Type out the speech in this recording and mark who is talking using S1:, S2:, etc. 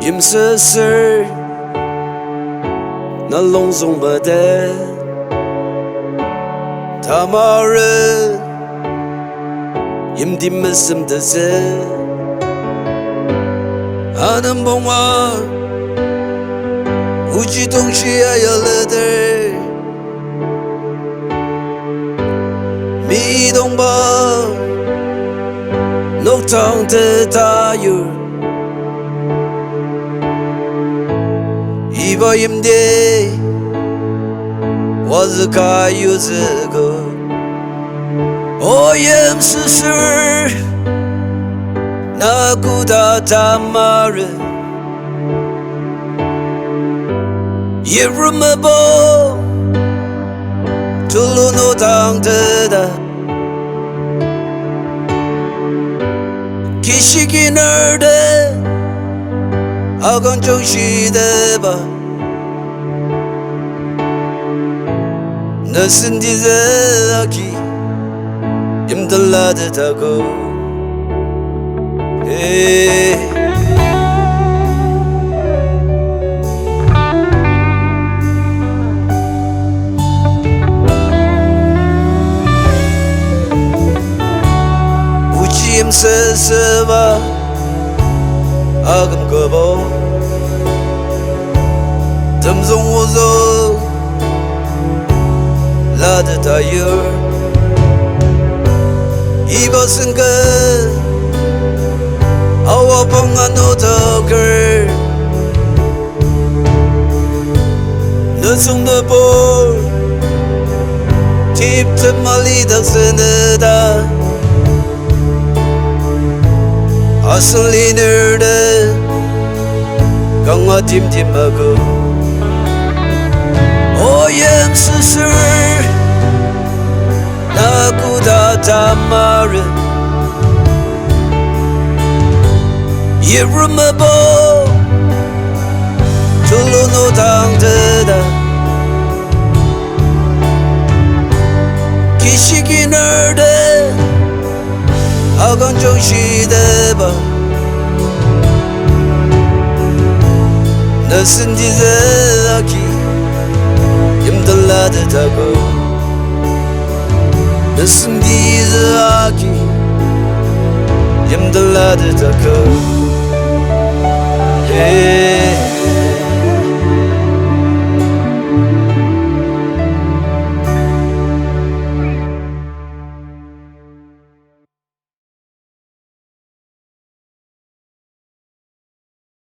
S1: 임슬슬 날 롱송바대 다마른 임디메슴드세 하는 봉화 우지동시야 열레들 미동바 녹탕대 다율 이바임대 와즈가 유즈고 오염수술 나구다 다마르 예루마보 둘루노 당대다 기시기 너르데 아건 정시대바 너슨 디자기 힘들라듯하고 우지임 세세바 아금거보 덤송오소 라드다율 이것은 그 아와봉아 노덕을 너송너볼 팁트 말리덕스느다 아슬리너드 강화 팀팀하고 오염수술 나구다 다마르 예루마보 둘루노 당대다 기시기 너르데 아건 정시대바 너슨 디자기 힘들라듯하고 너슨 디자기 힘들라듯하고